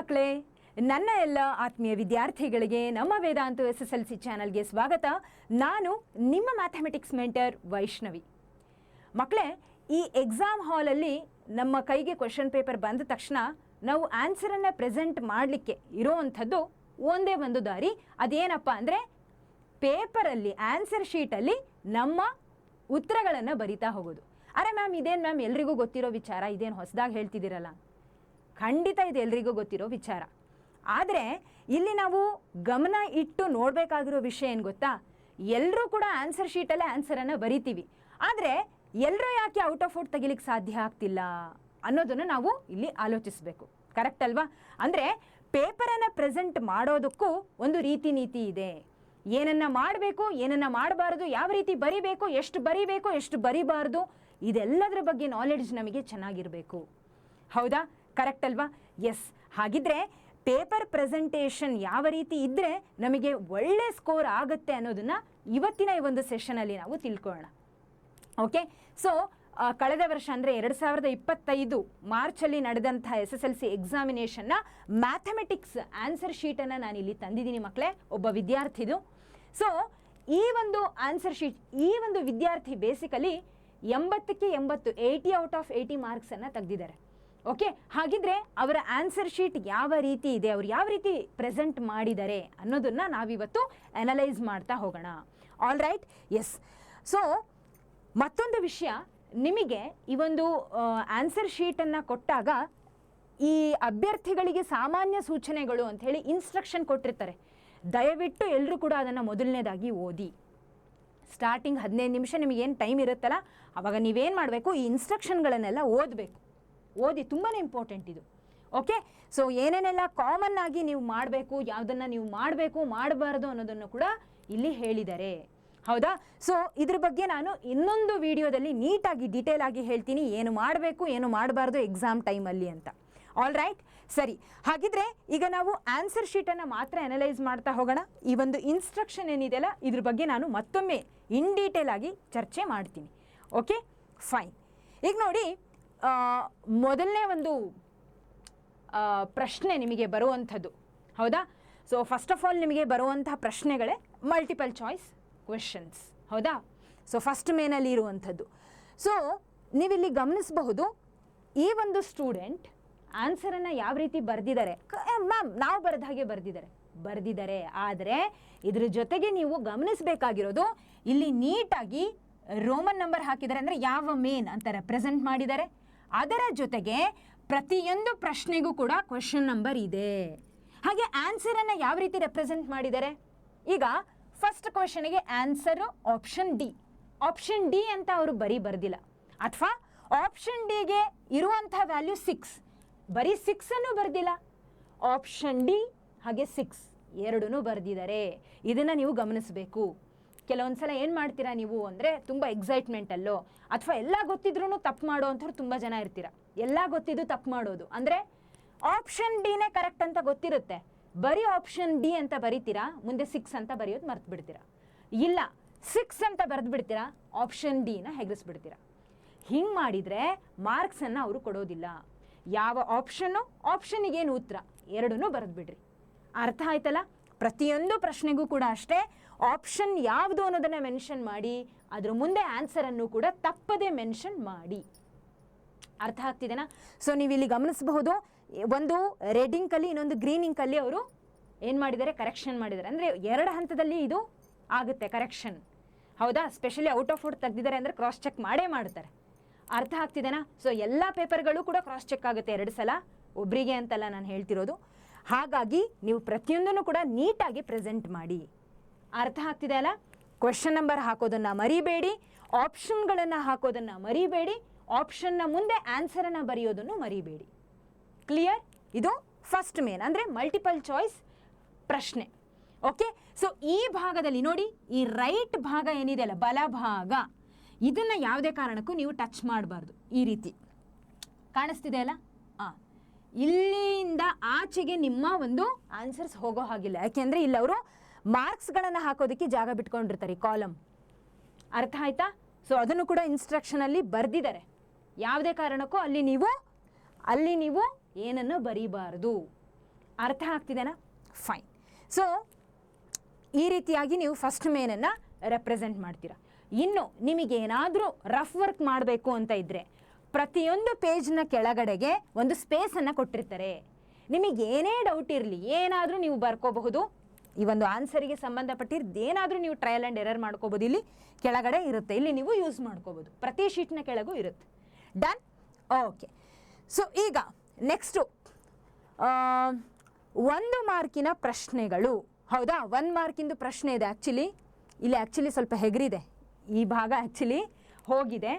ಮಕ್ಕಳೇ, ನನ್ನ ಎಲ್ಲ ಆತ್ಮೀಯ ವಿದ್ಯಾರ್ಥಿಗಳಿಗೆ ನಮ್ಮ ವೇದಾಂತ SSLC ಚಾನಲ್ಗೆ ಸ್ವಾಗತ. ನಾನು ನಿಮ್ಮ ಮ್ಯಾಥಮೆಟಿಕ್ಸ್ ಮೆಂಟರ್ ವೈಷ್ಣವಿ. ಮಕ್ಕಳೇ, ಈ ಎಕ್ಸಾಮ್ ಹಾಲಲ್ಲಿ ನಮ್ಮ ಕೈಗೆ ಕ್ವೆಶ್ಚನ್ ಪೇಪರ್ ಬಂದ ತಕ್ಷಣ ನಾವು ಆನ್ಸರನ್ನು ಪ್ರೆಸೆಂಟ್ ಮಾಡಲಿಕ್ಕೆ ಇರೋವಂಥದ್ದು ಒಂದೇ ಒಂದು ದಾರಿ. ಅದೇನಪ್ಪ ಅಂದರೆ ಪೇಪರಲ್ಲಿ ಆನ್ಸರ್ ಶೀಟಲ್ಲಿ ನಮ್ಮ ಉತ್ತರಗಳನ್ನು ಬರಿತಾ ಹೋಗೋದು. ಅರೆ ಮ್ಯಾಮ್, ಇದೇನು ಮ್ಯಾಮ್ ಎಲ್ರಿಗೂ ಗೊತ್ತಿರೋ ವಿಚಾರ, ಇದೇನು ಹೊಸದಾಗಿ ಹೇಳ್ತಿದ್ದೀರಲ್ಲ? ಖಂಡಿತ ಇದು ಎಲ್ರಿಗೂ ಗೊತ್ತಿರೋ ವಿಚಾರ. ಆದರೆ ಇಲ್ಲಿ ನಾವು ಗಮನ ಇಟ್ಟು ನೋಡಬೇಕಾಗಿರೋ ವಿಷಯ ಏನು ಗೊತ್ತಾ? ಎಲ್ಲರೂ ಕೂಡ ಆನ್ಸರ್ ಶೀಟಲ್ಲೇ ಆನ್ಸರನ್ನು ಬರಿತೀವಿ. ಆದರೆ ಎಲ್ಲರೂ ಯಾಕೆ ಔಟ್ ಆಫ್ ಔಟ್ ತೆಗಿಲಿಕ್ಕೆ ಸಾಧ್ಯ ಆಗ್ತಿಲ್ಲ ಅನ್ನೋದನ್ನು ನಾವು ಇಲ್ಲಿ ಆಲೋಚಿಸಬೇಕು. ಕರೆಕ್ಟ್ ಅಲ್ವಾ? ಅಂದರೆ ಪೇಪರನ್ನು ಪ್ರೆಸೆಂಟ್ ಮಾಡೋದಕ್ಕೂ ಒಂದು ರೀತಿ ನೀತಿ ಇದೆ. ಏನನ್ನು ಮಾಡಬೇಕು, ಏನನ್ನು ಮಾಡಬಾರ್ದು, ಯಾವ ರೀತಿ ಬರಿಬೇಕು, ಎಷ್ಟು ಬರಿಬಾರ್ದು, ಇದೆಲ್ಲದರ ಬಗ್ಗೆ ನಾಲೆಡ್ಜ್ ನಮಗೆ ಚೆನ್ನಾಗಿರಬೇಕು. ಹೌದಾ? ಕರೆಕ್ಟ್ ಅಲ್ವಾ? ಎಸ್. ಹಾಗಿದ್ರೆ ಪೇಪರ್ ಪ್ರೆಸೆಂಟೇಷನ್ ಯಾವ ರೀತಿ ಇದ್ದರೆ ನಮಗೆ ಒಳ್ಳೆ ಸ್ಕೋರ್ ಆಗುತ್ತೆ ಅನ್ನೋದನ್ನು ಇವತ್ತಿನ ಈ ಒಂದು ಸೆಷನಲ್ಲಿ ನಾವು ತಿಳ್ಕೊಳ್ಳೋಣ. ಓಕೆ. ಸೊ ಕಳೆದ ವರ್ಷ ಅಂದರೆ 2025 ಮಾರ್ಚಲ್ಲಿ ನಡೆದಂಥ SSLC ಎಕ್ಸಾಮಿನೇಷನ್ನ ಮ್ಯಾಥಮೆಟಿಕ್ಸ್ ಆನ್ಸರ್ ಶೀಟನ್ನು ನಾನಿಲ್ಲಿ ತಂದಿದ್ದೀನಿ ಮಕ್ಕಳೇ, ಒಬ್ಬ ವಿದ್ಯಾರ್ಥಿದು. ಸೊ ಈ ಒಂದು ಆನ್ಸರ್ ಶೀಟ್, ಈ ಒಂದು ವಿದ್ಯಾರ್ಥಿ ಬೇಸಿಕಲಿ 80ಕ್ಕೆ 80 80 ಔಟ್ ಆಫ್ 80 ಮಾರ್ಕ್ಸನ್ನು ತೆಗೆದಿದ್ದಾರೆ. ಓಕೆ. ಹಾಗಿದ್ರೆ ಅವರ ಆನ್ಸರ್ ಶೀಟ್ ಯಾವ ರೀತಿ ಇದೆ, ಅವ್ರು ಯಾವ ರೀತಿ ಪ್ರೆಸೆಂಟ್ ಮಾಡಿದ್ದಾರೆ ಅನ್ನೋದನ್ನು ನಾವಿವತ್ತು ಅನಲೈಸ್ ಮಾಡ್ತಾ ಹೋಗೋಣ. All right? ಎಸ್. ಸೊ ಮತ್ತೊಂದು ವಿಷಯ, ನಿಮಗೆ ಈ ಒಂದು ಆನ್ಸರ್ ಶೀಟನ್ನು ಕೊಟ್ಟಾಗ ಈ ಅಭ್ಯರ್ಥಿಗಳಿಗೆ ಸಾಮಾನ್ಯ ಸೂಚನೆಗಳು ಅಂಥೇಳಿ ಇನ್ಸ್ಟ್ರಕ್ಷನ್ ಕೊಟ್ಟಿರ್ತಾರೆ. ದಯವಿಟ್ಟು ಎಲ್ಲರೂ ಕೂಡ ಅದನ್ನು ಮೊದಲನೇದಾಗಿ ಓದಿ. ಸ್ಟಾರ್ಟಿಂಗ್ 15 ನಿಮಿಷ ನಿಮಗೇನು ಟೈಮ್ ಇರುತ್ತಲ್ಲ, ಆವಾಗ ನೀವೇನು ಮಾಡಬೇಕು, ಈ ಇನ್ಸ್ಟ್ರಕ್ಷನ್ಗಳನ್ನೆಲ್ಲ ಓದಬೇಕು. ಓದಿ, ತುಂಬಾ ಇಂಪಾರ್ಟೆಂಟ್ ಇದು. ಓಕೆ. ಸೊ ಏನೇನೆಲ್ಲ ಕಾಮನ್ ಆಗಿ ನೀವು ಮಾಡಬೇಕು, ಯಾವುದನ್ನು ನೀವು ಮಾಡಬೇಕು ಮಾಡಬಾರ್ದು ಅನ್ನೋದನ್ನು ಕೂಡ ಇಲ್ಲಿ ಹೇಳಿದ್ದಾರೆ. ಹೌದಾ? ಸೊ ಇದ್ರ ಬಗ್ಗೆ ನಾನು ಇನ್ನೊಂದು ವಿಡಿಯೋದಲ್ಲಿ ನೀಟಾಗಿ ಡೀಟೇಲ್ ಆಗಿ ಹೇಳ್ತೀನಿ, ಏನು ಮಾಡಬೇಕು ಏನು ಮಾಡಬಾರ್ದು ಎಕ್ಸಾಮ್ ಟೈಮಲ್ಲಿ ಅಂತ. All right? ಸರಿ. ಹಾಗಿದ್ರೆ ಈಗ ನಾವು ಆನ್ಸರ್ ಶೀಟನ್ನು ಮಾತ್ರ ಅನಲೈಸ್ ಮಾಡ್ತಾ ಹೋಗೋಣ. ಈ ಒಂದು ಇನ್ಸ್ಟ್ರಕ್ಷನ್ ಏನಿದೆಯಲ್ಲ, ಇದ್ರ ಬಗ್ಗೆ ನಾನು ಮತ್ತೊಮ್ಮೆ ಇನ್ ಡೀಟೇಲ್ ಆಗಿ ಚರ್ಚೆ ಮಾಡ್ತೀನಿ. Okay, fine. ಈಗ ನೋಡಿ, ಮೊದಲನೇ ಒಂದು ಪ್ರಶ್ನೆ ನಿಮಗೆ ಬರುವಂಥದ್ದು. ಹೌದಾ? ಸೊ ಫಸ್ಟ್ ಆಫ್ ಆಲ್ ನಿಮಗೆ ಬರುವಂತಹ ಪ್ರಶ್ನೆಗಳೇ ಮಲ್ಟಿಪಲ್ ಚಾಯ್ಸ್ ಕ್ವೆಶನ್ಸ್. ಹೌದಾ? ಸೊ ಫಸ್ಟ್ ಮೇನಲ್ಲಿ ಇರುವಂಥದ್ದು. ಸೊ ನೀವಿಲ್ಲಿ ಗಮನಿಸಬಹುದು, ಈ ಒಂದು ಸ್ಟೂಡೆಂಟ್ ಆನ್ಸರನ್ನು ಯಾವ ರೀತಿ ಬರೆದಿದ್ದಾರೆ. ಮ್ಯಾಮ್, ನಾವು ಬರೆದ ಹಾಗೆ ಬರೆದಿದ್ದಾರೆ. ಆದರೆ ಇದ್ರ ಜೊತೆಗೆ ನೀವು ಗಮನಿಸಬೇಕಾಗಿರೋದು, ಇಲ್ಲಿ ನೀಟಾಗಿ ರೋಮನ್ ನಂಬರ್ ಹಾಕಿದ್ದಾರೆ, ಅಂದರೆ ಯಾವ ಮೇನ್ ಅಂತ ರೆಪ್ರೆಸೆಂಟ್ ಮಾಡಿದ್ದಾರೆ. ಅದರ ಜೊತೆಗೆ ಪ್ರತಿಯೊಂದು ಪ್ರಶ್ನೆಗೂ ಕೂಡ ಕ್ವೆಶನ್ ನಂಬರ್ ಇದೆ. ಹಾಗೆ ಆನ್ಸರನ್ನು ಯಾವ ರೀತಿ ರೆಪ್ರೆಸೆಂಟ್ ಮಾಡಿದ್ದಾರೆ. ಈಗ ಫಸ್ಟ್ ಕ್ವೆಶನ್ಗೆ ಆನ್ಸರು ಆಪ್ಷನ್ ಡಿ ಅಂತ ಅವರು ಬರೆದಿಲ್ಲ, ಅಥವಾ ಆಪ್ಷನ್ ಡಿಗೆ ಇರುವಂಥ ವ್ಯಾಲ್ಯೂ 6, ಬರೀ 6 ಬರೆದಿಲ್ಲ. ಆಪ್ಷನ್ ಡಿ ಹಾಗೆ 6 ಎರಡೂ ಬರೆದಿದ್ದಾರೆ. ಇದನ್ನು ನೀವು ಗಮನಿಸಬೇಕು. ಕೆಲವೊಂದು ಸಲ ಏನು ಮಾಡ್ತೀರಾ ನೀವು ಅಂದರೆ, ತುಂಬ ಎಕ್ಸೈಟ್ಮೆಂಟಲ್ಲೋ ಅಥವಾ ಎಲ್ಲ ಗೊತ್ತಿದ್ರೂ ತಪ್ಪು ಮಾಡೋ ಅಂಥವ್ರು ತುಂಬ ಜನ ಇರ್ತೀರ. ಎಲ್ಲ ಗೊತ್ತಿದ್ದು ತಪ್ಪು ಮಾಡೋದು ಅಂದರೆ, ಆಪ್ಷನ್ ಡಿನೇ ಕರೆಕ್ಟ್ ಅಂತ ಗೊತ್ತಿರುತ್ತೆ, ಬರೀ ಆಪ್ಷನ್ ಡಿ ಅಂತ ಬರೀತೀರಾ, ಮುಂದೆ 6 ಅಂತ ಬರೆಯೋದು ಮರ್ತು ಬಿಡ್ತೀರಾ. ಇಲ್ಲ, 6 ಅಂತ ಬರೆದು ಬಿಡ್ತೀರಾ, ಆಪ್ಷನ್ ಡಿನ ಹೆಗರಿಸ್ಬಿಡ್ತೀರಾ. ಹಿಂಗೆ ಮಾಡಿದರೆ ಮಾರ್ಕ್ಸನ್ನು ಅವರು ಕೊಡೋದಿಲ್ಲ. ಯಾವ ಆಪ್ಷನ್ನಿಗೇನು ಉತ್ತರ ಎರಡೂ ಬರೆದು ಬಿಡ್ರಿ. ಅರ್ಥ ಆಯ್ತಲ್ಲ? ಪ್ರತಿಯೊಂದು ಪ್ರಶ್ನೆಗೂ ಕೂಡ ಅಷ್ಟೇ, ಆಪ್ಷನ್ ಯಾವುದು ಅನ್ನೋದನ್ನು ಮೆನ್ಷನ್ ಮಾಡಿ, ಅದ್ರ ಮುಂದೆ ಆನ್ಸರನ್ನು ಕೂಡ ತಪ್ಪದೇ ಮೆನ್ಷನ್ ಮಾಡಿ. ಅರ್ಥ ಆಗ್ತಿದೆನಾ? ಸೊ ನೀವಿಲ್ಲಿ ಗಮನಿಸಬಹುದು, ಒಂದು ರೆಡ್ ಇಂಕಲ್ಲಿ ಇನ್ನೊಂದು ಗ್ರೀನ್ ಇಂಕಲ್ಲಿ ಅವರು ಏನು ಮಾಡಿದ್ದಾರೆ, ಕರೆಕ್ಷನ್ ಮಾಡಿದ್ದಾರೆ. ಅಂದರೆ 2 ಹಂತದಲ್ಲಿ ಇದು ಆಗುತ್ತೆ ಕರೆಕ್ಷನ್. ಹೌದಾ? ಸ್ಪೆಷಲಿ ಔಟ್ ಆಫ್ ಔಟ್ ತೆಗೆದಿದ್ದಾರೆ ಅಂದರೆ ಕ್ರಾಸ್ ಚೆಕ್ ಮಾಡೇ ಮಾಡ್ತಾರೆ. ಅರ್ಥ ಆಗ್ತಿದೆನಾ? ಸೊ ಎಲ್ಲ ಪೇಪರ್ಗಳು ಕೂಡ ಕ್ರಾಸ್ ಚೆಕ್ ಆಗುತ್ತೆ 2 ಸಲ, ಒಬ್ಬರಿಗೆ ಅಂತಲ್ಲ ನಾನು ಹೇಳ್ತಿರೋದು. ಹಾಗಾಗಿ ನೀವು ಪ್ರತಿಯೊಂದನ್ನು ಕೂಡ ನೀಟಾಗಿ ಪ್ರೆಸೆಂಟ್ ಮಾಡಿ. ಅರ್ಥ ಆಗ್ತಿದೆ ಅಲ್ಲ? ಕ್ವೆಶನ್ ನಂಬರ್ ಹಾಕೋದನ್ನು ಮರಿಬೇಡಿ, ಆಪ್ಷನ್ಗಳನ್ನು ಹಾಕೋದನ್ನು ಮರಿಬೇಡಿ, ಆಪ್ಷನ್ನ ಮುಂದೆ ಆನ್ಸರನ್ನು ಬರೆಯೋದನ್ನು ಮರಿಬೇಡಿ. ಕ್ಲಿಯರ್? ಇದು ಫಸ್ಟ್ ಮೇನ್, ಅಂದರೆ ಮಲ್ಟಿಪಲ್ ಚಾಯ್ಸ್ ಪ್ರಶ್ನೆ. ಓಕೆ. ಸೊ ಈ ಭಾಗದಲ್ಲಿ ನೋಡಿ, ಈ ರೈಟ್ ಭಾಗ ಏನಿದೆಯಲ್ಲ, ಬಲಭಾಗ, ಇದನ್ನು ಯಾವುದೇ ಕಾರಣಕ್ಕೂ ನೀವು ಟಚ್ ಮಾಡಬಾರ್ದು. ಈ ರೀತಿ ಕಾಣಿಸ್ತಿದೆ ಅಲ್ಲ? ಇಲ್ಲಿಂದ ಆಚೆಗೆ ನಿಮ್ಮ ಒಂದು ಆನ್ಸರ್ಸ್ ಹೋಗೋ ಹಾಗಿಲ್ಲ. ಯಾಕೆಂದರೆ ಇಲ್ಲಿ ಅವರು ಮಾರ್ಕ್ಸ್ಗಳನ್ನು ಹಾಕೋದಕ್ಕೆ ಜಾಗ ಬಿಟ್ಕೊಂಡಿರ್ತಾರೆ, ಕಾಲಮ್. ಅರ್ಥ ಆಯ್ತಾ? ಸೊ ಅದನ್ನು ಕೂಡ ಇನ್ಸ್ಟ್ರಕ್ಷನಲ್ಲಿ ಬರೆದಿದ್ದಾರೆ. ಯಾವುದೇ ಕಾರಣಕ್ಕೂ ಅಲ್ಲಿ ನೀವು ಏನನ್ನು ಬರೀಬಾರ್ದು. ಅರ್ಥ ಆಗ್ತಿದೆನಾ? ಫೈನ್. ಸೊ ಈ ರೀತಿಯಾಗಿ ನೀವು ಫಸ್ಟ್ ಮೇನನ್ನು ರೆಪ್ರೆಸೆಂಟ್ ಮಾಡ್ತೀರಾ. ಇನ್ನು ನಿಮಗೇನಾದರೂ ರಫ್ ವರ್ಕ್ ಮಾಡಬೇಕು ಅಂತ ಇದ್ದರೆ ಪ್ರತಿಯೊಂದು ಪೇಜ್ನ ಕೆಳಗಡೆಗೆ ಒಂದು ಸ್ಪೇಸನ್ನು ಕೊಟ್ಟಿರ್ತಾರೆ. ನಿಮಗೇನೇ ಡೌಟ್ ಇರಲಿ, ಏನಾದರೂ ನೀವು ಬರ್ಕೋಬಹುದು. ಈ ಒಂದು ಆನ್ಸರಿಗೆ ಸಂಬಂಧಪಟ್ಟಿದ್ದೇನಾದರೂ ನೀವು ಟ್ರಯಲ್ ಆ್ಯಂಡ್ ಎರರ್ ಮಾಡ್ಕೋಬೋದು. ಇಲ್ಲಿ ಕೆಳಗಡೆ ಇರುತ್ತೆ, ಇಲ್ಲಿ ನೀವು ಯೂಸ್ ಮಾಡ್ಕೋಬೋದು. ಪ್ರತಿ ಶೀಟ್ನ ಕೆಳಗೂ ಇರುತ್ತೆ. ಡನ್? ಓಕೆ. ಸೊ ಈಗ ನೆಕ್ಸ್ಟು 1 ಮಾರ್ಕಿನ ಪ್ರಶ್ನೆಗಳು. ಹೌದಾ, 1 ಮಾರ್ಕಿಂದು ಪ್ರಶ್ನೆ ಇದೆ. ಇಲ್ಲಿ ಸ್ವಲ್ಪ ಹೆಗರಿದೆ, ಈ ಭಾಗ ಹೋಗಿದೆ.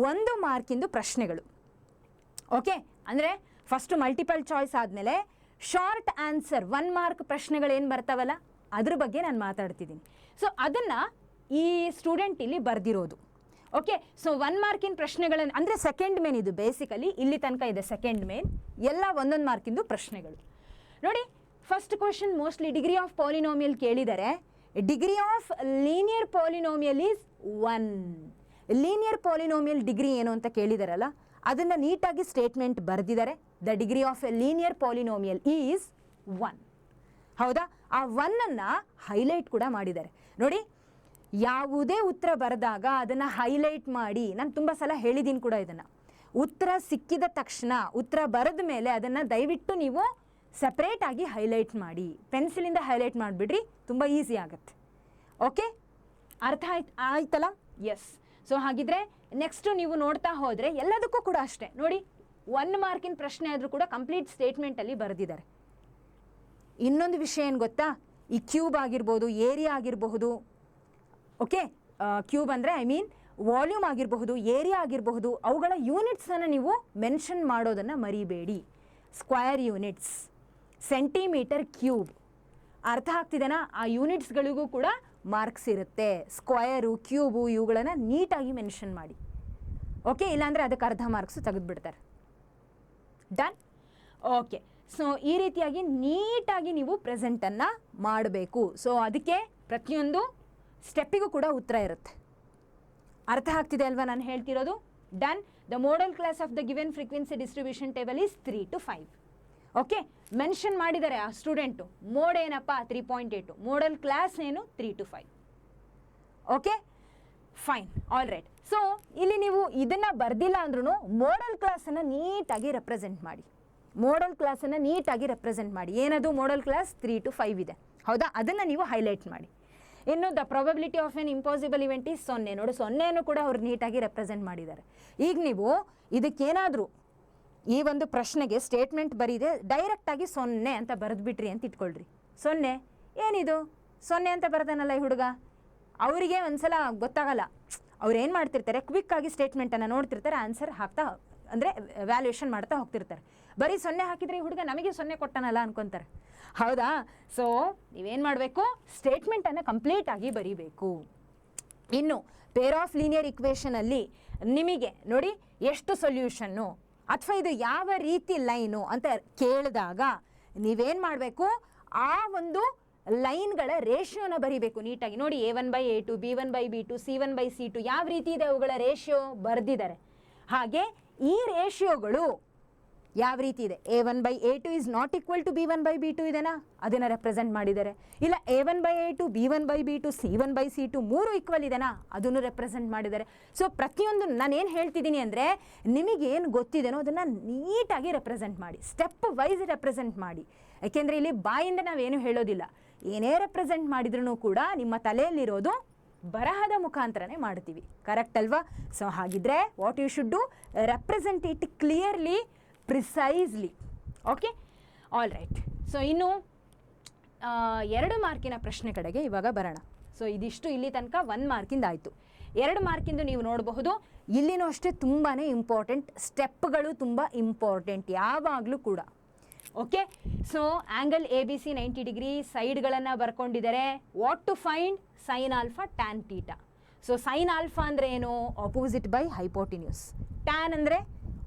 1 ಮಾರ್ಕಿಂದು ಪ್ರಶ್ನೆಗಳು. ಓಕೆ, ಅಂದರೆ ಫಸ್ಟು ಮಲ್ಟಿಪಲ್ ಚಾಯ್ಸ್ ಆದಮೇಲೆ ಶಾರ್ಟ್ ಆನ್ಸರ್ 1 ಮಾರ್ಕ್ ಪ್ರಶ್ನೆಗಳೇನು ಬರ್ತಾವಲ್ಲ ಅದ್ರ ಬಗ್ಗೆ ನಾನು ಮಾತಾಡ್ತಿದ್ದೀನಿ. ಸೊ ಅದನ್ನು ಈ ಸ್ಟೂಡೆಂಟ್ ಇಲ್ಲಿ ಬರೆದಿರೋದು. ಓಕೆ, ಸೊ 1 ಮಾರ್ಕಿನ ಪ್ರಶ್ನೆಗಳನ್ನು ಅಂದರೆ ಸೆಕೆಂಡ್ ಮೇನ್ ಇದು ಬೇಸಿಕಲಿ ಇಲ್ಲಿ ತನಕ ಇದೆ. ಸೆಕೆಂಡ್ ಮೇನ್ ಎಲ್ಲ 1 ಮಾರ್ಕಿಂದು ಪ್ರಶ್ನೆಗಳು. ನೋಡಿ, first question mostly degree of polynomial ಕೇಳಿದರೆ. Degree of linear polynomial is 1. Linear polynomial degree ಏನು ಅಂತ ಕೇಳಿದಾರಲ್ಲ, ಅದನ್ನು ನೀಟಾಗಿ ಸ್ಟೇಟ್ಮೆಂಟ್ ಬರೆದಿದ್ದಾರೆ. The degree of a linear polynomial is 1. ಹೌದಾ, ಆ 1ಅನ್ನು ಹೈಲೈಟ್ ಕೂಡ ಮಾಡಿದ್ದಾರೆ. ನೋಡಿ, ಯಾವುದೇ ಉತ್ತರ ಬರೆದಾಗ ಅದನ್ನು ಹೈಲೈಟ್ ಮಾಡಿ, ನಾನು ತುಂಬ ಸಲ ಹೇಳಿದ್ದೀನಿ ಕೂಡ ಇದನ್ನು. ಉತ್ತರ ಸಿಕ್ಕಿದ ತಕ್ಷಣ, ಉತ್ತರ ಬರೆದ ಮೇಲೆ ಅದನ್ನು ದಯವಿಟ್ಟು ನೀವು ಸಪ್ರೇಟಾಗಿ ಹೈಲೈಟ್ ಮಾಡಿ. ಪೆನ್ಸಿಲಿಂದ ಹೈಲೈಟ್ ಮಾಡಿಬಿಡ್ರಿ, ತುಂಬ ಈಸಿ ಆಗುತ್ತೆ. ಓಕೆ, ಅರ್ಥ ಆಯ್ತಲ್ಲ? ಎಸ್. ಸೊ ಹಾಗಿದ್ರೆ ನೆಕ್ಸ್ಟು ನೀವು ನೋಡ್ತಾ ಹೋದರೆ ಎಲ್ಲದಕ್ಕೂ ಕೂಡ ಅಷ್ಟೇ. ನೋಡಿ, 1 ಮಾರ್ಕಿನ ಪ್ರಶ್ನೆ ಆದರೂ ಕೂಡ ಕಂಪ್ಲೀಟ್ ಸ್ಟೇಟ್ಮೆಂಟಲ್ಲಿ ಬರೆದಿದ್ದಾರೆ. ಇನ್ನೊಂದು ವಿಷಯ ಏನು ಗೊತ್ತಾ, ಈ ಕ್ಯೂಬ್ ಆಗಿರ್ಬೋದು, ಏರಿಯಾ ಆಗಿರಬಹುದು. ಓಕೆ, ಕ್ಯೂಬ್ ಅಂದರೆ ವಾಲ್ಯೂಮ್ ಆಗಿರಬಹುದು, ಏರಿಯಾ ಆಗಿರಬಹುದು, ಅವುಗಳ ಯೂನಿಟ್ಸನ್ನು ನೀವು ಮೆನ್ಷನ್ ಮಾಡೋದನ್ನು ಮರಿಬೇಡಿ. ಸ್ಕ್ವಯರ್ ಯೂನಿಟ್ಸ್, ಸೆಂಟಿಮೀಟರ್ ಕ್ಯೂಬ್, ಅರ್ಥ ಆಗ್ತಿದೆನಾ? ಆ ಯೂನಿಟ್ಸ್ಗಳಿಗೂ ಕೂಡ ಮಾರ್ಕ್ಸ್ ಇರುತ್ತೆ. ಸ್ಕ್ವಯರು, ಕ್ಯೂಬು ಇವುಗಳನ್ನು ನೀಟಾಗಿ ಮೆನ್ಷನ್ ಮಾಡಿ. ಓಕೆ, ಇಲ್ಲಾಂದರೆ ಅದಕ್ಕೆ ಅರ್ಧ ಮಾರ್ಕ್ಸು ತೆಗೆದುಬಿಡ್ತಾರೆ. ಡನ್? ಓಕೆ. ಸೊ ಈ ರೀತಿಯಾಗಿ ನೀಟಾಗಿ ನೀವು ಪ್ರೆಸೆಂಟನ್ನು ಮಾಡಬೇಕು. ಸೊ ಅದಕ್ಕೆ ಪ್ರತಿಯೊಂದು ಸ್ಟೆಪ್ಪಿಗೂ ಕೂಡ ಉತ್ತರ ಇರುತ್ತೆ. ಅರ್ಥ ಆಗ್ತಿದೆ ಅಲ್ವಾ ನಾನು ಹೇಳ್ತಿರೋದು? Done. The modal class of the given frequency distribution table is 3 to 5. Okay, mention ಮಾಡಿದ್ದಾರೆ ಆ ಸ್ಟೂಡೆಂಟು. ಮೋಡ್ ಏನಪ್ಪ 3.8, ಮೋಡಲ್ ಕ್ಲಾಸ್ ಏನು 3 to 5. Okay, fine, all right. So ಇಲ್ಲಿ ನೀವು ಇದನ್ನು ಬರ್ದಿಲ್ಲ ಅಂದ್ರೂ ಮೋಡಲ್ ಕ್ಲಾಸನ್ನು ನೀಟಾಗಿ ರೆಪ್ರೆಸೆಂಟ್ ಮಾಡಿ. ಮೋಡಲ್ ಕ್ಲಾಸನ್ನು ನೀಟಾಗಿ ರೆಪ್ರೆಸೆಂಟ್ ಮಾಡಿ. ಏನದು ಮೋಡಲ್ ಕ್ಲಾಸ್ 3 to 5 ಇದೆ. ಹೌದಾ, ಅದನ್ನು ನೀವು ಹೈಲೈಟ್ ಮಾಡಿ. ಇನ್ನು the probability of N impossible event is 0. ನೋಡಿ, 0 ಕೂಡ ಅವ್ರು ನೀಟಾಗಿ ರೆಪ್ರೆಸೆಂಟ್ ಮಾಡಿದ್ದಾರೆ. ಈಗ ನೀವು ಇದಕ್ಕೇನಾದರೂ ಈ ಒಂದು ಪ್ರಶ್ನೆಗೆ ಸ್ಟೇಟ್ಮೆಂಟ್ ಬರೀದೆ ಡೈರೆಕ್ಟಾಗಿ 0 ಅಂತ ಬರೆದ್ಬಿಟ್ರಿ ಅಂತ ಇಟ್ಕೊಳ್ರಿ. 0 ಏನಿದು 0 ಅಂತ ಬರ್ತಾನಲ್ಲ ಈ ಹುಡುಗ, ಅವರಿಗೆ ಒಂದ್ಸಲ ಗೊತ್ತಾಗಲ್ಲ. ಅವ್ರು ಏನು ಮಾಡ್ತಿರ್ತಾರೆ, ಕ್ವಿಕ್ಕಾಗಿ ಸ್ಟೇಟ್ಮೆಂಟನ್ನು ನೋಡ್ತಿರ್ತಾರೆ, ಆನ್ಸರ್ ಹಾಕ್ತಾ ಅಂದರೆ ವ್ಯಾಲ್ಯೂಯೇಷನ್ ಮಾಡ್ತಾ ಹೋಗ್ತಿರ್ತಾರೆ. ಬರೀ 0 ಹಾಕಿದರೆ ಈ ಹುಡುಗ ನಮಗೆ 0 ಕೊಟ್ಟನಲ್ಲ ಅನ್ಕೊತಾರೆ. ಹೌದಾ? ಸೊ ನೀವೇನು ಮಾಡಬೇಕು, ಸ್ಟೇಟ್ಮೆಂಟನ್ನು ಕಂಪ್ಲೀಟಾಗಿ ಬರೀಬೇಕು. ಇನ್ನು ಪೇರ್ ಆಫ್ ಲೀನಿಯರ್ ಇಕ್ವೇಷನಲ್ಲಿ ನಿಮಗೆ ನೋಡಿ ಎಷ್ಟು ಸೊಲ್ಯೂಷನ್ನು ಅಥವಾ ಇದು ಯಾವ ರೀತಿ ಲೈನು ಅಂತ ಕೇಳಿದಾಗ ನೀವೇನು ಮಾಡಬೇಕು, ಆ ಒಂದು ಲೈನ್ಗಳ ರೇಷಿಯೋನ ಬರೀಬೇಕು ನೀಟಾಗಿ. ನೋಡಿ, A1/A2, B1/B2, C1/C2 ಯಾವ ರೀತಿ ಇದೆ ಅವುಗಳ ರೇಷಿಯೋ ಬರೆದಿದ್ದಾರೆ. ಹಾಗೆ ಈ ರೇಷಿಯೋಗಳು ಯಾವ ರೀತಿ ಇದೆ, A1/A2 is not equal to B1/B2 ಇದೆನಾ, ಅದನ್ನು ರೆಪ್ರೆಸೆಂಟ್ ಮಾಡಿದ್ದಾರೆ. ಇಲ್ಲ A1/A2, B1/B2, C1/C2 ಮೂರು ಈಕ್ವಲ್ ಇದೆನಾ, ಅದನ್ನು ರೆಪ್ರೆಸೆಂಟ್ ಮಾಡಿದ್ದಾರೆ. ಸೊ ಪ್ರತಿಯೊಂದು ನಾನೇನು ಹೇಳ್ತಿದ್ದೀನಿ ಅಂದರೆ ನಿಮಗೇನು ಗೊತ್ತಿದೆನೋ ಅದನ್ನು ನೀಟಾಗಿ ರೆಪ್ರೆಸೆಂಟ್ ಮಾಡಿ, ಸ್ಟೆಪ್ ವೈಸ್ ರೆಪ್ರೆಸೆಂಟ್ ಮಾಡಿ. ಯಾಕೆಂದರೆ ಇಲ್ಲಿ ಬಾಯಿಂದ ನಾವೇನು ಹೇಳೋದಿಲ್ಲ, ಏನೇ ರೆಪ್ರೆಸೆಂಟ್ ಮಾಡಿದ್ರೂ ಕೂಡ ನಿಮ್ಮ ತಲೆಯಲ್ಲಿರೋದು ಬರಹದ ಮುಖಾಂತರನೇ ಮಾಡ್ತೀವಿ. ಕರೆಕ್ಟ್ ಅಲ್ವಾ? ಸೊ ಹಾಗಿದ್ರೆ what you should do, represent it clearly, precisely. Okay, all right. So ಇನ್ನು 2 ಮಾರ್ಕಿನ ಪ್ರಶ್ನೆ ಕಡೆಗೆ ಇವಾಗ ಬರೋಣ. ಸೊ ಇದಿಷ್ಟು ಇಲ್ಲಿ ತನಕ 1 ಮಾರ್ಕಿಂದ ಆಯಿತು. 2 ಮಾರ್ಕಿಂದು ನೀವು ನೋಡಬಹುದು, ಇಲ್ಲಿನೂ ಅಷ್ಟೇ ತುಂಬಾ ಇಂಪಾರ್ಟೆಂಟ್, ಸ್ಟೆಪ್ಗಳು ತುಂಬ ಇಂಪಾರ್ಟೆಂಟ್ ಯಾವಾಗಲೂ ಕೂಡ. Okay, so angle ABC 90 degree, ಸೈಡ್ಗಳನ್ನು ಬರ್ಕೊಂಡಿದ್ದಾರೆ. What to find, sine alpha tan theta. So sine alpha ಅಂದರೆ ಏನು, ಆಪೋಸಿಟ್ ಬೈ ಹೈಪೋಟಿನ್ಯೂಸ್. ಟ್ಯಾನ್ ಅಂದರೆ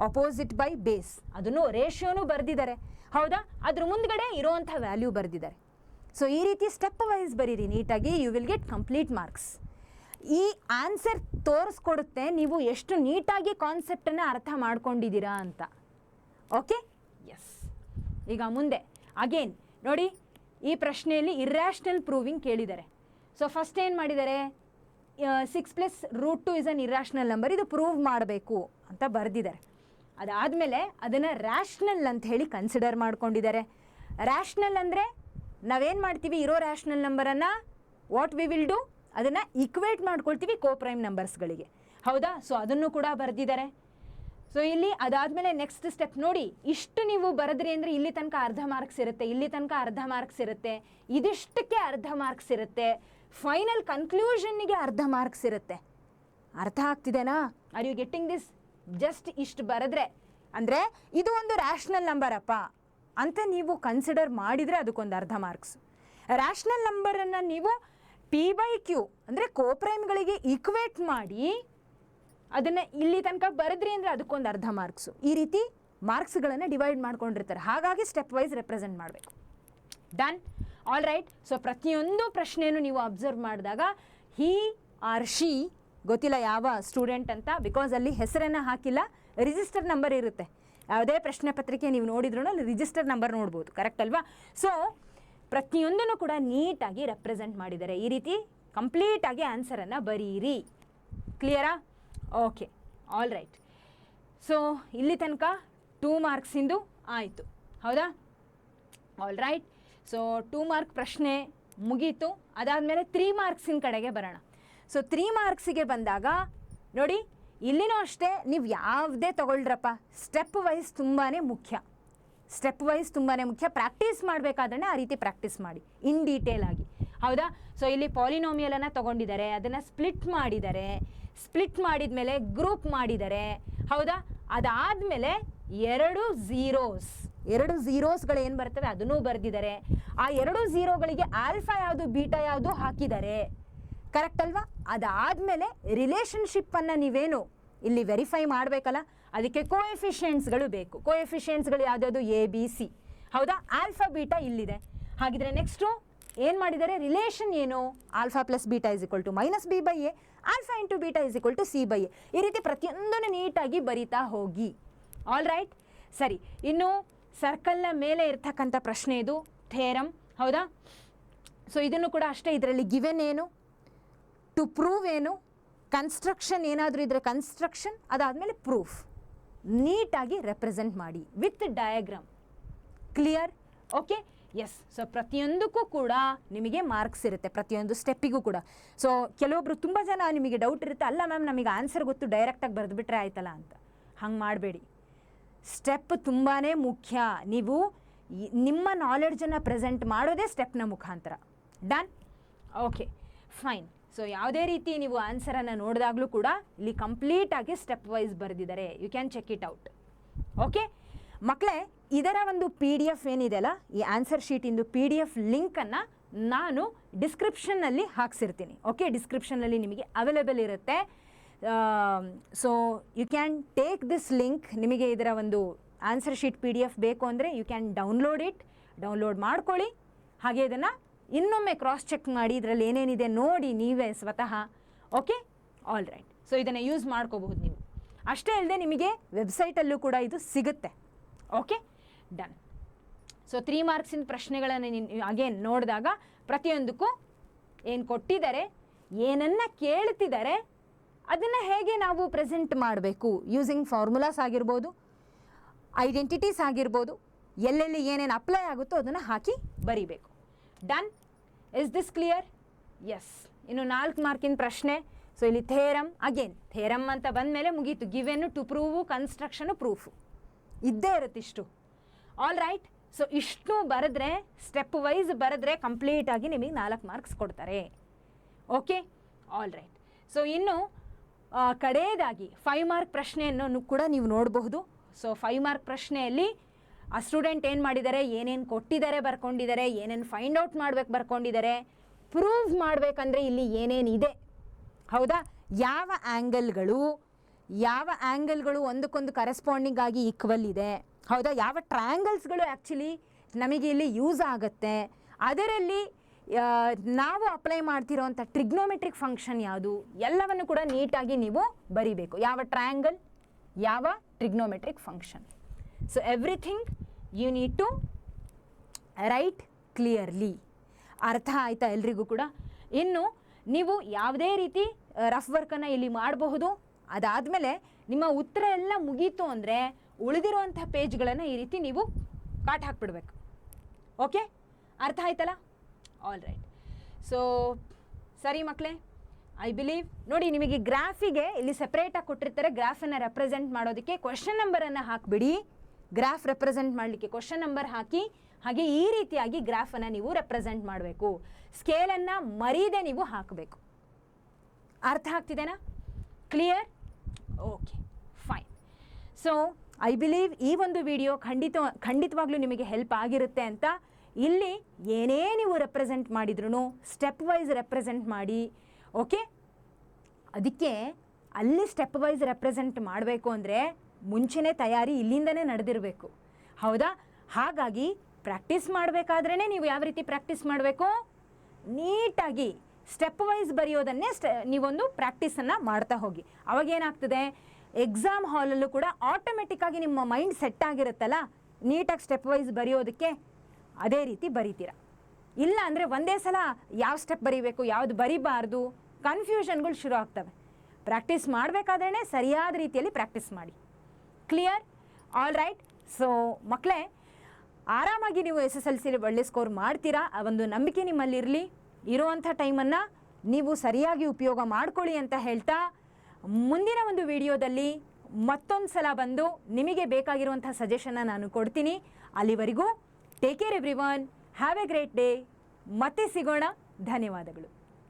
ಆಪೋಸಿಟ್ ಬೈ ಬೇಸ್, ಅದನ್ನು ರೇಷಿಯೋನು ಬರೆದಿದ್ದಾರೆ. ಹೌದಾ, ಅದ್ರ ಮುಂದ್ಗಡೆ ಇರೋವಂಥ ವ್ಯಾಲ್ಯೂ ಬರೆದಿದ್ದಾರೆ. ಸೊ ಈ ರೀತಿ ಸ್ಟೆಪ್ ವೈಸ್ ಬರೀರಿ ನೀಟಾಗಿ, you will get complete marks. ಈ ಆನ್ಸರ್ ತೋರಿಸ್ಕೊಡುತ್ತೆ ನೀವು ಎಷ್ಟು ನೀಟಾಗಿ ಕಾನ್ಸೆಪ್ಟನ್ನು ಅರ್ಥ ಮಾಡ್ಕೊಂಡಿದ್ದೀರಾ ಅಂತ. Okay, yes. ಈಗ ಮುಂದೆ ಅಗೇನ್ ನೋಡಿ, ಈ ಪ್ರಶ್ನೆಯಲ್ಲಿ ಇರ್ರ್ಯಾಷನಲ್ ಪ್ರೂವಿಂಗ್ ಕೇಳಿದ್ದಾರೆ. ಸೊ ಫಸ್ಟ್ ಏನು ಮಾಡಿದ್ದಾರೆ, 6 + √2 ಇಸ್ ಅನ್ ಇರ್ರ್ಯಾಷನಲ್ ನಂಬರ್, ಇದು ಪ್ರೂವ್ ಮಾಡಬೇಕು ಅಂತ ಬರೆದಿದ್ದಾರೆ. ಅದಾದಮೇಲೆ ಅದನ್ನು ರ್ಯಾಷನಲ್ ಅಂತ ಹೇಳಿ ಕನ್ಸಿಡರ್ ಮಾಡ್ಕೊಂಡಿದ್ದಾರೆ. ರ್ಯಾಷನಲ್ ಅಂದರೆ ನಾವೇನು ಮಾಡ್ತೀವಿ, ಇರೋ ರ್ಯಾಷನಲ್ ನಂಬರನ್ನು ವಾಟ್ ವಿ ವಿಲ್ ಡೂ, ಅದನ್ನು ಈಕ್ವೇಟ್ ಮಾಡ್ಕೊಳ್ತೀವಿ ಕೋಪ್ರೈಮ್ ನಂಬರ್ಸ್ಗಳಿಗೆ, ಹೌದಾ? ಸೊ ಅದನ್ನು ಕೂಡ ಬರೆದಿದ್ದಾರೆ. ಸೊ ಇಲ್ಲಿ ಅದಾದಮೇಲೆ ನೆಕ್ಸ್ಟ್ ಸ್ಟೆಪ್ ನೋಡಿ, ಇಷ್ಟು ನೀವು ಬರೆದ್ರಿ ಅಂದರೆ ಇಲ್ಲಿ ತನಕ ಅರ್ಧ ಮಾರ್ಕ್ಸ್ ಇರುತ್ತೆ, ಇಲ್ಲಿ ತನಕ ಅರ್ಧ ಮಾರ್ಕ್ಸ್ ಇರುತ್ತೆ, ಇದಿಷ್ಟಕ್ಕೆ ಅರ್ಧ ಮಾರ್ಕ್ಸ್ ಇರುತ್ತೆ, ಫೈನಲ್ ಕನ್ಕ್ಲೂಷನ್ನಿಗೆ ಅರ್ಧ ಮಾರ್ಕ್ಸ್ ಇರುತ್ತೆ. ಅರ್ಥ ಆಗ್ತಿದೆನಾ? Are you getting this? Just ಇಷ್ಟು ಬರೆದ್ರೆ ಅಂದರೆ ಇದು ಒಂದು ರ್ಯಾಷನಲ್ ನಂಬರಪ್ಪ ಅಂತ ನೀವು ಕನ್ಸಿಡರ್ ಮಾಡಿದರೆ ಅದಕ್ಕೊಂದು ಅರ್ಧ ಮಾರ್ಕ್ಸ್. ರ್ಯಾಷನಲ್ ನಂಬರನ್ನು ನೀವು P/Q ಅಂದರೆ ಕೋಪ್ರೈಮ್ಗಳಿಗೆ ಈಕ್ವೇಟ್ ಮಾಡಿ ಅದನ್ನು ಇಲ್ಲಿ ತನಕ ಬರೆದ್ರಿ ಅಂದರೆ ಅದಕ್ಕೊಂದು ಅರ್ಧ ಮಾರ್ಕ್ಸು. ಈ ರೀತಿ ಮಾರ್ಕ್ಸ್ಗಳನ್ನು ಡಿವೈಡ್ ಮಾಡ್ಕೊಂಡಿರ್ತಾರೆ. ಹಾಗಾಗಿ ಸ್ಟೆಪ್ ವೈಸ್ ರೆಪ್ರೆಸೆಂಟ್ ಮಾಡಬೇಕು. Done, all right. ಸೊ ಪ್ರತಿಯೊಂದು ಪ್ರಶ್ನೆಯನ್ನು ನೀವು ಅಬ್ಸರ್ವ್ ಮಾಡಿದಾಗ ಹಿ ಆರ್ ಶಿ ಗೊತ್ತಿಲ್ಲ ಯಾವ ಸ್ಟೂಡೆಂಟ್ ಅಂತ, ಬಿಕಾಸ್ ಅಲ್ಲಿ ಹೆಸರನ್ನು ಹಾಕಿಲ್ಲ, ರಿಜಿಸ್ಟರ್ ನಂಬರ್ ಇರುತ್ತೆ. ಯಾವುದೇ ಪ್ರಶ್ನೆ ಪತ್ರಿಕೆ ನೀವು ನೋಡಿದ್ರೂ ಅಲ್ಲಿ ರಿಜಿಸ್ಟರ್ ನಂಬರ್ ನೋಡ್ಬೋದು, ಕರೆಕ್ಟ್ ಅಲ್ವಾ? ಸೊ ಪ್ರತಿಯೊಂದನ್ನು ಕೂಡ ನೀಟಾಗಿ ರೆಪ್ರೆಸೆಂಟ್ ಮಾಡಿದ್ದಾರೆ. ಈ ರೀತಿ ಕಂಪ್ಲೀಟಾಗಿ ಆನ್ಸರನ್ನು ಬರೀರಿ. ಕ್ಲಿಯರಾ? Okay, all right. ಸೊ ಇಲ್ಲಿ ತನಕ 2 ಮಾರ್ಕ್ಸಿಂದು ಆಯಿತು, ಹೌದಾ? All right. ಸೊ 2 ಮಾರ್ಕ್ ಪ್ರಶ್ನೆ ಮುಗೀತು. ಅದಾದಮೇಲೆ 3 ಮಾರ್ಕ್ಸಿನ ಕಡೆಗೆ ಬರೋಣ. ಸೊ 3 ಮಾರ್ಕ್ಸಿಗೆ ಬಂದಾಗ ನೋಡಿ, ಇಲ್ಲಿನೂ ಅಷ್ಟೇ, ನೀವು ಯಾವುದೇ ತಗೊಳ್ರಪ್ಪ, ಸ್ಟೆಪ್ ವೈಸ್ ತುಂಬಾ ಮುಖ್ಯ. ಸ್ಟೆಪ್ ವೈಸ್ ತುಂಬಾ ಮುಖ್ಯ. ಪ್ರಾಕ್ಟೀಸ್ ಮಾಡಬೇಕಾದ್ರೆ ಆ ರೀತಿ ಪ್ರಾಕ್ಟೀಸ್ ಮಾಡಿ ಇನ್ ಡೀಟೇಲ್ ಆಗಿ, ಹೌದಾ? ಸೊ ಇಲ್ಲಿ ಪಾಲಿನೋಮಿಯಲನ್ನು ತೊಗೊಂಡಿದ್ದಾರೆ, ಅದನ್ನು ಸ್ಪ್ಲಿಟ್ ಮಾಡಿದ್ದಾರೆ, ಸ್ಪ್ಲಿಟ್ ಮಾಡಿದ ಮೇಲೆ ಗ್ರೂಪ್ ಮಾಡಿದ್ದಾರೆ, ಹೌದಾ? ಅದಾದಮೇಲೆ 2 ಝೀರೋಸ್ಗಳು ಏನು ಬರ್ತವೆ ಅದನ್ನೂ ಬರೆದಿದ್ದಾರೆ. ಆ 2 ಝೀರೋಗಳಿಗೆ ಆಲ್ಫಾ ಯಾವುದು ಬೀಟಾ ಯಾವುದು ಹಾಕಿದ್ದಾರೆ, ಕರೆಕ್ಟ್ ಅಲ್ವಾ? ಅದಾದಮೇಲೆ ರಿಲೇಷನ್ಶಿಪ್ಪನ್ನು ನೀವೇನು ಇಲ್ಲಿ ವೆರಿಫೈ ಮಾಡಬೇಕಲ್ಲ, ಅದಕ್ಕೆ ಕೋಎಫಿಷಿಯೆಂಟ್ಸ್ಗಳು ಬೇಕು. ಕೋಎಫಿಷಿಯೆಂಟ್ಸ್ಗಳು ಯಾವುದಾದ್ರು ABC, ಹೌದಾ? ಆಲ್ಫಾ ಬೀಟಾ ಇಲ್ಲಿದೆ. ಹಾಗಿದ್ರೆ ನೆಕ್ಸ್ಟು ಏನು ಮಾಡಿದ್ದಾರೆ, ರಿಲೇಷನ್ ಏನು, alpha plus beta is equal to -B/A, alpha into beta is equal to C/A. ಈ ರೀತಿ ಪ್ರತಿಯೊಂದನ್ನು ನೀಟಾಗಿ ಬರಿತಾ ಹೋಗಿ. ಆಲ್ ರೈಟ್, ಸರಿ. ಇನ್ನು ಸರ್ಕಲ್ನ ಮೇಲೆ ಇರ್ತಕ್ಕಂಥ ಪ್ರಶ್ನೆ ಇದು ಥೇರಮ್, ಹೌದಾ? ಸೊ ಇದನ್ನು ಕೂಡ ಅಷ್ಟೇ, ಇದರಲ್ಲಿ ಗಿವೆನ್ ಏನು, ಟು ಪ್ರೂವ್ ಏನು, ಕನ್ಸ್ಟ್ರಕ್ಷನ್ ಏನಾದರೂ ಇದ್ದರೆ ಕನ್ಸ್ಟ್ರಕ್ಷನ್, ಅದಾದಮೇಲೆ ಪ್ರೂಫ್ ನೀಟಾಗಿ ರೆಪ್ರೆಸೆಂಟ್ ಮಾಡಿ with diagram. Clear? Okay, yes. So ಪ್ರತಿಯೊಂದಕ್ಕೂ ಕೂಡ ನಿಮಗೆ ಮಾರ್ಕ್ಸ್ ಇರುತ್ತೆ, ಪ್ರತಿಯೊಂದು ಸ್ಟೆಪ್ಪಿಗೂ ಕೂಡ. ಸೊ ಕೆಲವೊಬ್ಬರು ತುಂಬ ಜನ ನಿಮಗೆ ಡೌಟ್ ಇರುತ್ತೆ, ಅಲ್ಲ ಮ್ಯಾಮ್ ನಮಗೆ ಆನ್ಸರ್ ಗೊತ್ತು, ಡೈರೆಕ್ಟಾಗಿ ಬರೆದುಬಿಟ್ರೆ ಆಯ್ತಲ್ಲ ಅಂತ. ಹಂಗೆ ಮಾಡಬೇಡಿ. ಸ್ಟೆಪ್ ತುಂಬಾ ಮುಖ್ಯ. ನೀವು ನಿಮ್ಮ ನಾಲೆಡ್ಜನ್ನು ಪ್ರೆಸೆಂಟ್ ಮಾಡೋದೇ ಸ್ಟೆಪ್ನ ಮುಖಾಂತರ. ಡನ್? Okay, fine. ಸೊ ಯಾವುದೇ ರೀತಿ ನೀವು ಆನ್ಸರನ್ನು ನೋಡಿದಾಗಲೂ ಕೂಡ ಇಲ್ಲಿ ಕಂಪ್ಲೀಟಾಗಿ ಸ್ಟೆಪ್ ವೈಸ್ ಬರೆದಿದ್ದಾರೆ. You can check it out. Okay ಮಕ್ಕಳೇ, ಇದರ ಒಂದು PDF ಏನಿದೆಯಲ್ಲ, ಈ ಆನ್ಸರ್ ಶೀಟಿಂದು PDF ಲಿಂಕನ್ನು ನಾನು ಡಿಸ್ಕ್ರಿಪ್ಷನ್ನಲ್ಲಿ ಹಾಕ್ಸಿರ್ತೀನಿ. ಓಕೆ, ಡಿಸ್ಕ್ರಿಪ್ಷನ್ನಲ್ಲಿ ನಿಮಗೆ ಅವೈಲೇಬಲ್ ಇರುತ್ತೆ. So you can take this link. ನಿಮಗೆ ಇದರ ಒಂದು ಆನ್ಸರ್ ಶೀಟ್ PDF ಬೇಕು ಅಂದರೆ ಯು ಕ್ಯಾನ್ ಡೌನ್ಲೋಡ್ ಮಾಡ್ಕೊಳ್ಳಿ. ಹಾಗೆ ಇದನ್ನು ಇನ್ನೊಮ್ಮೆ ಕ್ರಾಸ್ ಚೆಕ್ ಮಾಡಿ, ಇದರಲ್ಲಿ ಏನೇನಿದೆ ನೋಡಿ ನೀವೇ ಸ್ವತಃ. Okay, all right. ಸೊ ಇದನ್ನು ಯೂಸ್ ಮಾಡ್ಕೋಬಹುದು ನೀವು. ಅಷ್ಟೇ ಅಲ್ಲದೆ ನಿಮಗೆ ವೆಬ್ಸೈಟಲ್ಲೂ ಕೂಡ ಇದು ಸಿಗುತ್ತೆ. Okay, done. ಸೊ 3 ಮಾರ್ಕ್ಸಿನ ಪ್ರಶ್ನೆಗಳನ್ನು ಅಗೇನ್ ನೋಡಿದಾಗ ಪ್ರತಿಯೊಂದಕ್ಕೂ ಏನು ಕೊಟ್ಟಿದ್ದಾರೆ, ಏನನ್ನು ಕೇಳ್ತಿದ್ದಾರೆ, ಅದನ್ನು ಹೇಗೆ ನಾವು ಪ್ರೆಸೆಂಟ್ ಮಾಡಬೇಕು, ಯೂಸಿಂಗ್ ಫಾರ್ಮುಲಾಸ್ ಆಗಿರ್ಬೋದು, ಐಡೆಂಟಿಟೀಸ್ ಆಗಿರ್ಬೋದು, ಎಲ್ಲೆಲ್ಲಿ ಏನೇನು ಅಪ್ಲೈ ಆಗುತ್ತೋ ಅದನ್ನು ಹಾಕಿ ಬರೀಬೇಕು. Done? Is this clear? Yes. ಇನ್ನು 4 ಮಾರ್ಕಿನ ಪ್ರಶ್ನೆ. ಸೊ ಇಲ್ಲಿ ಥೇರಮ್, ಅಗೇನ್ ಥೇರಮ್ ಅಂತ ಬಂದಮೇಲೆ ಮುಗೀತು. ಗಿವೆನ್ನು, ಟು ಪ್ರೂವು, ಕನ್ಸ್ಟ್ರಕ್ಷನು, ಪ್ರೂಫು ಇದ್ದೇ ಇರುತ್ತೆ ಇಷ್ಟು. All right. ಸೊ ಇಷ್ಟು ಬರೆದ್ರೆ, ಸ್ಟೆಪ್ ವೈಸ್ ಬರೆದ್ರೆ ಕಂಪ್ಲೀಟಾಗಿ ನಿಮಗೆ 4 ಮಾರ್ಕ್ಸ್ ಕೊಡ್ತಾರೆ. Okay, all right. ಸೊ ಇನ್ನು ಕಡೆಯದಾಗಿ 5 ಮಾರ್ಕ್ ಪ್ರಶ್ನೆಯನ್ನು ಕೂಡ ನೀವು ನೋಡಬಹುದು. ಸೊ 5 ಮಾರ್ಕ್ ಪ್ರಶ್ನೆಯಲ್ಲಿ ಆ ಸ್ಟೂಡೆಂಟ್ ಏನು ಮಾಡಿದ್ದಾರೆ, ಏನೇನು ಕೊಟ್ಟಿದ್ದಾರೆ ಬರ್ಕೊಂಡಿದ್ದಾರೆ, ಏನೇನು ಫೈಂಡ್ ಔಟ್ ಮಾಡ್ಬೇಕು ಬರ್ಕೊಂಡಿದ್ದಾರೆ, ಪ್ರೂವ್ ಮಾಡಬೇಕಂದ್ರೆ ಇಲ್ಲಿ ಏನೇನಿದೆ, ಹೌದಾ? ಯಾವ ಆ್ಯಂಗಲ್ಗಳು ಒಂದಕ್ಕೊಂದು ಕರೆಸ್ಪಾಂಡಿಂಗ್ ಆಗಿ ಈಕ್ವಲ್ ಇದೆ, ಹೌದಾ? ಯಾವ ಟ್ರಯಾಂಗಲ್ಸ್ಗಳು ಆ್ಯಕ್ಚುಲಿ ನಮಗೆ ಇಲ್ಲಿ ಯೂಸ್ ಆಗುತ್ತೆ, ಅದರಲ್ಲಿ ನಾವು ಅಪ್ಲೈ ಮಾಡ್ತಿರೋವಂಥ ಟ್ರಿಗ್ನೋಮೆಟ್ರಿಕ್ ಫಂಕ್ಷನ್ ಯಾವುದು, ಎಲ್ಲವನ್ನು ಕೂಡ ನೀಟಾಗಿ ನೀವು ಬರಿಬೇಕು. ಯಾವ ಟ್ರಯಾಂಗಲ್, ಯಾವ trigonometric function. So everything you need to write clearly. ಅರ್ಥ ಆಯ್ತಾ ಎಲ್ರಿಗೂ ಕೂಡ? ಇನ್ನು ನೀವು ಯಾವುದೇ ರೀತಿ ರಫ್ ವರ್ಕನ್ನು ಇಲ್ಲಿ ಮಾಡಬಹುದು. ಅದಾದಮೇಲೆ ನಿಮ್ಮ ಉತ್ತರ ಎಲ್ಲ ಮುಗೀತು ಅಂದರೆ ಉಳಿದಿರುವಂಥ ಪೇಜ್ಗಳನ್ನು ಈ ರೀತಿ ನೀವು ಕಾಟ್ ಹಾಕ್ಬಿಡ್ಬೇಕು. ಓಕೆ, ಅರ್ಥ ಆಯ್ತಲ್ಲ? All right. ಸೊ ಸರಿ ಮಕ್ಕಳೇ, ಐ ಬಿಲೀವ್ ನೋಡಿ ನಿಮಗೆ ಗ್ರಾಫಿಗೆ ಇಲ್ಲಿ ಸೆಪ್ರೇಟಾಗಿ ಕೊಟ್ಟಿರ್ತಾರೆ. ಗ್ರಾಫನ್ನು ರೆಪ್ರೆಸೆಂಟ್ ಮಾಡೋದಕ್ಕೆ ಕ್ವಶನ್ ನಂಬರನ್ನು ಹಾಕಿಬಿಡಿ. ಗ್ರಾಫ್ ರೆಪ್ರೆಸೆಂಟ್ ಮಾಡಲಿಕ್ಕೆ ಕ್ವಶನ್ ನಂಬರ್ ಹಾಕಿ, ಹಾಗೆ ಈ ರೀತಿಯಾಗಿ ಗ್ರಾಫನ್ನು ನೀವು ರೆಪ್ರೆಸೆಂಟ್ ಮಾಡಬೇಕು. ಸ್ಕೇಲನ್ನು ಮರೀದೆ ನೀವು ಹಾಕಬೇಕು. ಅರ್ಥ ಆಗ್ತಿದೆನಾ? Clear? Okay, fine. So I believe ಈ ಒಂದು ವಿಡಿಯೋ ಖಂಡಿತವಾಗ್ಲೂ ನಿಮಗೆ ಹೆಲ್ಪ್ ಆಗಿರುತ್ತೆ ಅಂತ. ಇಲ್ಲಿ ಏನೇ ನೀವು ರೆಪ್ರೆಸೆಂಟ್ ಮಾಡಿದ್ರೂ ಸ್ಟೆಪ್ ವೈಸ್ ರೆಪ್ರೆಸೆಂಟ್ ಮಾಡಿ. ಓಕೆ, ಅದಕ್ಕೆ ಅಲ್ಲಿ ಸ್ಟೆಪ್ ವೈಸ್ ರೆಪ್ರೆಸೆಂಟ್ ಮಾಡಬೇಕು ಅಂದರೆ ಮುಂಚೆನೇ ತಯಾರಿ ಇಲ್ಲಿಂದನೇ ನಡೆದಿರಬೇಕು. ಹೌದಾ? ಹಾಗಾಗಿ ಪ್ರಾಕ್ಟೀಸ್ ಮಾಡಬೇಕಾದ್ರೇ ನೀವು ಯಾವ ರೀತಿ ಪ್ರಾಕ್ಟೀಸ್ ಮಾಡಬೇಕು? ನೀಟಾಗಿ ಸ್ಟೆಪ್ ವೈಸ್ ಬರೆಯೋದನ್ನೇ ನೀವೊಂದು ಪ್ರಾಕ್ಟೀಸನ್ನು ಮಾಡ್ತಾ ಹೋಗಿ. ಅವಾಗೇನಾಗ್ತದೆ, ಎಕ್ಸಾಮ್ ಹಾಲಲ್ಲೂ ಕೂಡ ಆಟೋಮೆಟಿಕ್ಕಾಗಿ ನಿಮ್ಮ ಮೈಂಡ್ ಸೆಟ್ ಆಗಿರುತ್ತಲ್ಲ, ನೀಟಾಗಿ ಸ್ಟೆಪ್ ವೈಸ್ ಬರೆಯೋದಕ್ಕೆ ಅದೇ ರೀತಿ ಬರೀತೀರ. ಇಲ್ಲ ಅಂದರೆ ಒಂದೇ ಸಲ ಯಾವ ಸ್ಟೆಪ್ ಬರೀಬೇಕು, ಯಾವುದು ಬರೀಬಾರ್ದು, ಕನ್ಫ್ಯೂಷನ್ಗಳು ಶುರು ಆಗ್ತವೆ. ಪ್ರಾಕ್ಟೀಸ್ ಮಾಡಬೇಕಾದ್ರೇ ಸರಿಯಾದ ರೀತಿಯಲ್ಲಿ ಪ್ರಾಕ್ಟೀಸ್ ಮಾಡಿ. ಕ್ಲಿಯರ್? All right. ಸೊ ಮಕ್ಕಳೇ, ಆರಾಮಾಗಿ ನೀವು SSLC ಒಳ್ಳೆ ಸ್ಕೋರ್ ಮಾಡ್ತೀರಾ, ಆ ಒಂದು ನಂಬಿಕೆ ನಿಮ್ಮಲ್ಲಿರಲಿ. ಇರುವಂಥ ಟೈಮನ್ನು ನೀವು ಸರಿಯಾಗಿ ಉಪಯೋಗ ಮಾಡ್ಕೊಳ್ಳಿ ಅಂತ ಹೇಳ್ತಾ, ಮುಂದಿನ ಒಂದು ವಿಡಿಯೋದಲ್ಲಿ ಮತ್ತೊಂದು ಸಲ ಬಂದು ನಿಮಗೆ ಬೇಕಾಗಿರುವಂಥ ಸಜೆಷನ್ನ ನಾನು ಕೊಡ್ತೀನಿ. ಅಲ್ಲಿವರೆಗೂ take care everyone, have A great day. ಮತ್ತೆ ಸಿಗೋಣ. ಧನ್ಯವಾದಗಳು.